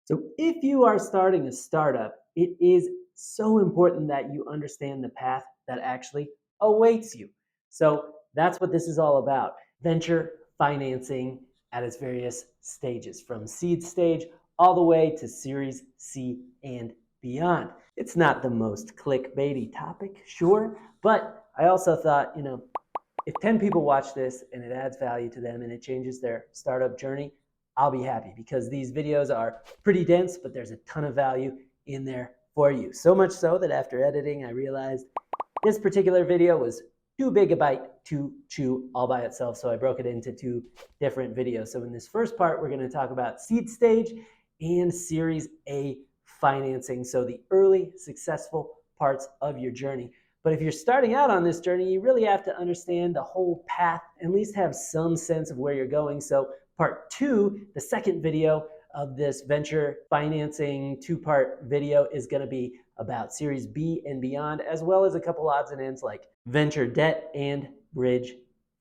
So if you are starting a startup, it is so important that you understand the path that actually awaits you. So that's what this is all about. Venture financing at its various stages, from seed stage all the way to Series C and beyond. It's not the most clickbaity topic, sure, but I also thought, if 10 people watch this and it adds value to them and it changes their startup journey, I'll be happy because these videos are pretty dense, but there's a ton of value in there for you. So much so that after editing, I realized this particular video was too big a bite to chew all by itself. So I broke it into two different videos. So in this first part, we're going to talk about seed stage and Series A financing. So the early successful parts of your journey. But if you're starting out on this journey, you really have to understand the whole path, at least have some sense of where you're going. So part two, the second video of this venture financing two-part video, is going to be about Series B and beyond, as well as a couple odds and ends like venture debt and bridge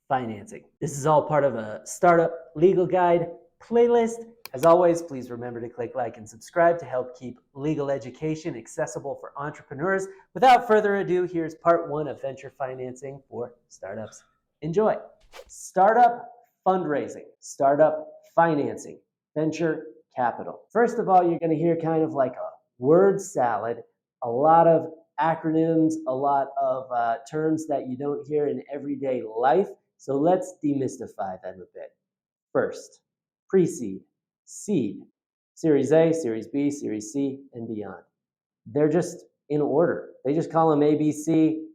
financing. This is all part of a startup legal guide playlist. As always, please remember to click like and subscribe to help keep legal education accessible for entrepreneurs. Without further ado, here's part one of venture financing for startups. Enjoy. Startup fundraising, startup financing, venture capital. First of all, you're going to hear kind of like a word salad, a lot of acronyms, a lot of terms that you don't hear in everyday life. So let's demystify them a bit. First, pre-seed, seed, Series A, Series B, Series C, and beyond. They're just in order. They just call them A, B, C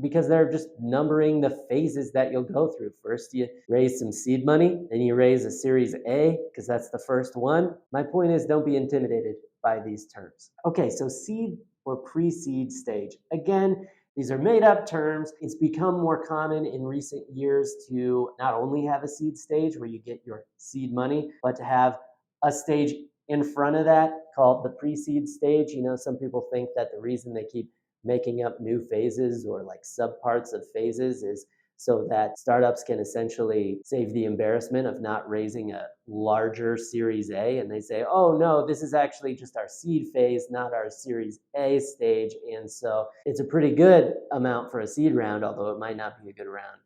because they're just numbering the phases that you'll go through. First, you raise some seed money, then you raise a Series A because that's the first one. My point is, don't be intimidated by these terms. Okay, so seed or pre-seed stage. Again, these are made up terms. It's become more common in recent years to not only have a seed stage where you get your seed money, but to have a stage in front of that called the pre-seed stage. Some people think that the reason they keep making up new phases or like subparts of phases is so that startups can essentially save the embarrassment of not raising a larger Series A. And they say, oh no, this is actually just our seed phase, not our Series A stage. And so it's a pretty good amount for a seed round, although it might not be a good round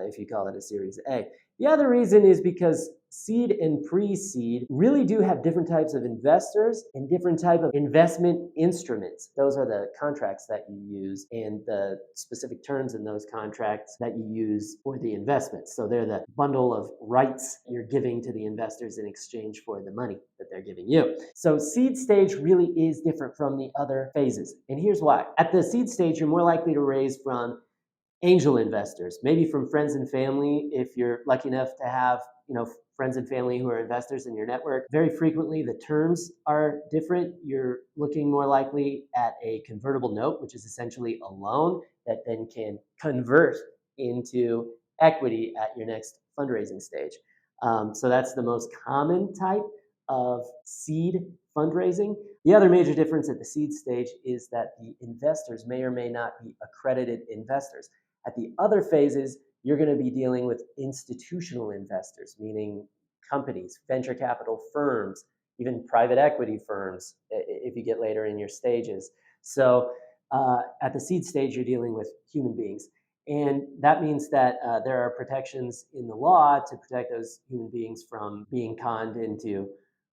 if you call it a Series A. The other reason is because seed and pre-seed really do have different types of investors and different type of investment instruments. Those are the contracts that you use and the specific terms in those contracts that you use for the investments. So they're the bundle of rights you're giving to the investors in exchange for the money that they're giving you. So seed stage really is different from the other phases. And here's why. At the seed stage, you're more likely to raise from angel investors, maybe from friends and family. If you're lucky enough to have, friends and family who are investors in your network, very frequently the terms are different. You're looking more likely at a convertible note, which is essentially a loan that then can convert into equity at your next fundraising stage. So that's the most common type of seed fundraising. The other major difference at the seed stage is that the investors may or may not be accredited investors. At the other phases, you're going to be dealing with institutional investors, meaning companies, venture capital firms, even private equity firms, if you get later in your stages. So at the seed stage, you're dealing with human beings. And that means that there are protections in the law to protect those human beings from being conned into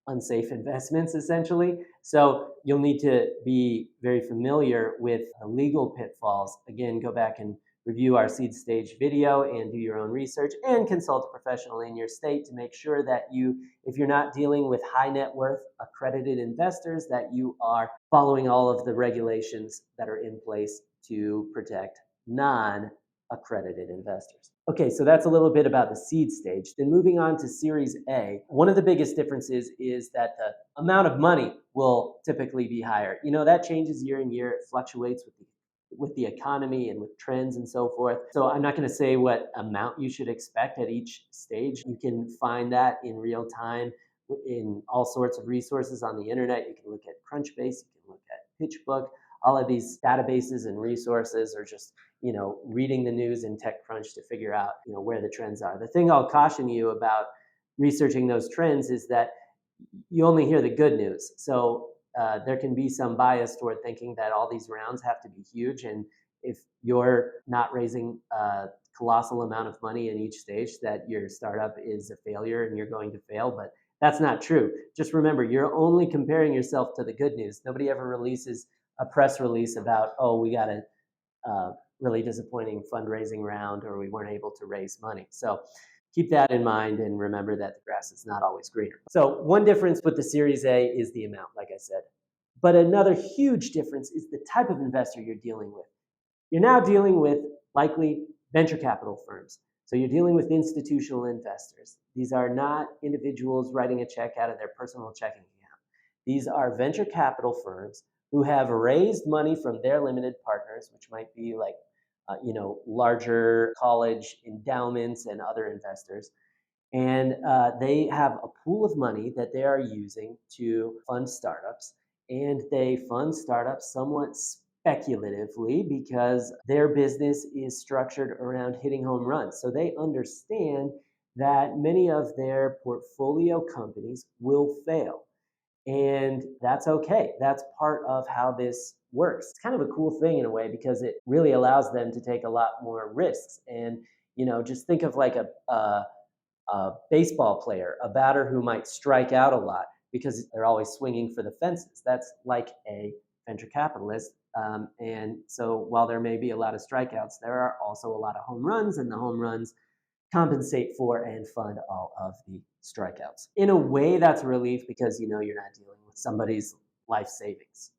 unsafe investments, essentially. So you'll need to be very familiar with the legal pitfalls. Again, go back and review our seed stage video and do your own research and consult a professional in your state to make sure that if you're not dealing with high net worth accredited investors, that you are following all of the regulations that are in place to protect non-accredited investors. Okay, so that's a little bit about the seed stage. Then moving on to Series A, one of the biggest differences is that the amount of money will typically be higher. That changes year and year. It fluctuates with the economy and with trends and so forth. So I'm not going to say what amount you should expect at each stage. You can find that in real time in all sorts of resources on the internet. You can look at Crunchbase, you can look at PitchBook. All of these databases and resources are just, reading the news in TechCrunch to figure out, where the trends are. The thing I'll caution you about researching those trends is that you only hear the good news. So there can be some bias toward thinking that all these rounds have to be huge. And if you're not raising a colossal amount of money in each stage, that your startup is a failure and you're going to fail. But that's not true. Just remember, you're only comparing yourself to the good news. Nobody ever releases a press release about, oh, we got a really disappointing fundraising round or we weren't able to raise money. So keep that in mind and remember that the grass is not always greener. So one difference with the Series A is the amount, like I said. But another huge difference is the type of investor you're dealing with. You're now dealing with likely venture capital firms. So you're dealing with institutional investors. These are not individuals writing a check out of their personal checking account. These are venture capital firms who have raised money from their limited partners, which might be like larger college endowments and other investors. And they have a pool of money that they are using to fund startups. And they fund startups somewhat speculatively because their business is structured around hitting home runs. So they understand that many of their portfolio companies will fail. And that's okay. That's part of how this works. It's kind of a cool thing in a way because it really allows them to take a lot more risks. And, just think of like a baseball player, a batter who might strike out a lot because they're always swinging for the fences. That's like a venture capitalist. And so while there may be a lot of strikeouts, there are also a lot of home runs, and the home runs compensate for and fund all of the strikeouts. In a way, that's a relief because you're not dealing with somebody's life savings.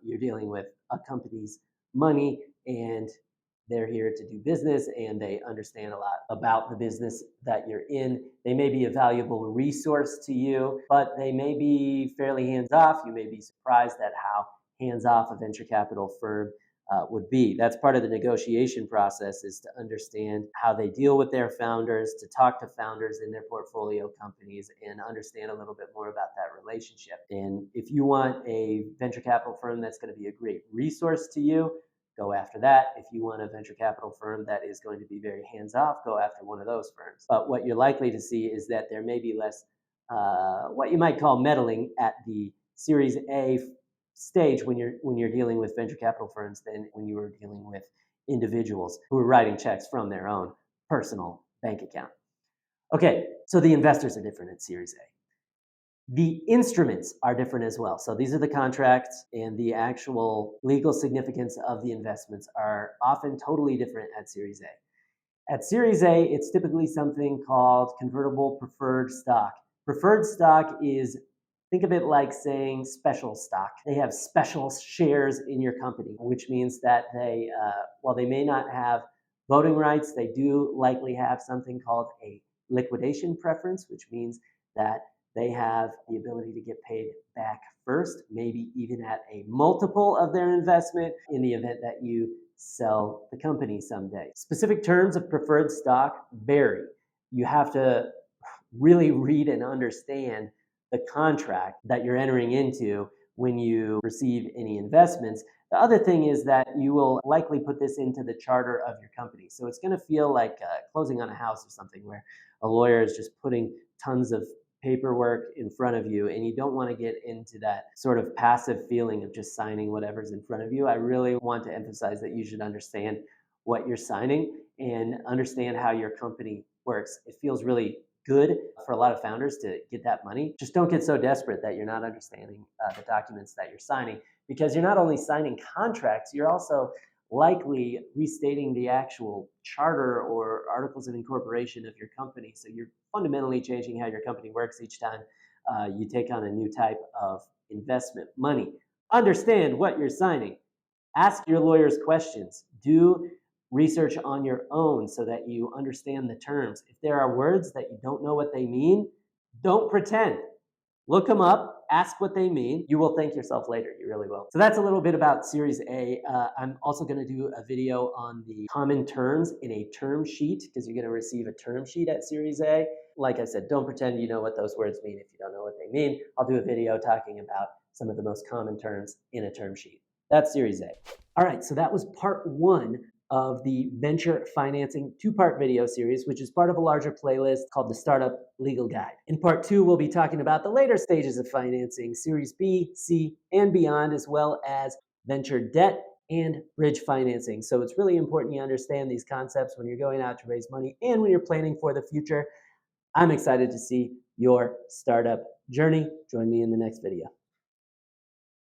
You're dealing with a company's money, and they're here to do business and they understand a lot about the business that you're in. They may be a valuable resource to you, but they may be fairly hands off. You may be surprised at how hands off a venture capital firm would be. That's part of the negotiation process, is to understand how they deal with their founders, to talk to founders in their portfolio companies and understand a little bit more about that relationship. And if you want a venture capital firm that's going to be a great resource to you, go after that. If you want a venture capital firm that is going to be very hands off, go after one of those firms. But what you're likely to see is that there may be less what you might call meddling at the Series A stage when you're dealing with venture capital firms than when you were dealing with individuals who are writing checks from their own personal bank account. Okay, so the investors are different at Series A. The instruments are different as well. So these are the contracts, and the actual legal significance of the investments are often totally different at Series A. At Series A, it's typically something called convertible preferred stock. Preferred stock is, think of it like saying special stock. They have special shares in your company, which means that while they may not have voting rights, they do likely have something called a liquidation preference, which means that they have the ability to get paid back first, maybe even at a multiple of their investment in the event that you sell the company someday. Specific terms of preferred stock vary. You have to really read and understand the contract that you're entering into when you receive any investments. The other thing is that you will likely put this into the charter of your company. So it's going to feel like closing on a house or something where a lawyer is just putting tons of paperwork in front of you, and you don't want to get into that sort of passive feeling of just signing whatever's in front of you. I really want to emphasize that you should understand what you're signing and understand how your company works. It feels really good for a lot of founders to get that money. Just don't get so desperate that you're not understanding the documents that you're signing, because you're not only signing contracts, you're also likely restating the actual charter or articles of incorporation of your company. So you're fundamentally changing how your company works each time you take on a new type of investment money. Understand what you're signing. Ask your lawyers questions. Do research on your own so that you understand the terms. If there are words that you don't know what they mean, don't pretend. Look them up, ask what they mean. You will thank yourself later. You really will. So that's a little bit about Series A. I'm also going to do a video on the common terms in a term sheet, because you're going to receive a term sheet at Series A. Like I said, don't pretend you know what those words mean if you don't know what they mean. I'll do a video talking about some of the most common terms in a term sheet. That's Series A. All right, so that was part one of the venture financing two-part video series, which is part of a larger playlist called the Startup Legal Guide. In part 2, we'll be talking about the later stages of financing, Series B, C, and beyond, as well as venture debt and bridge financing. So it's really important you understand these concepts when you're going out to raise money and when you're planning for the future. I'm excited to see your startup journey. Join me in the next video.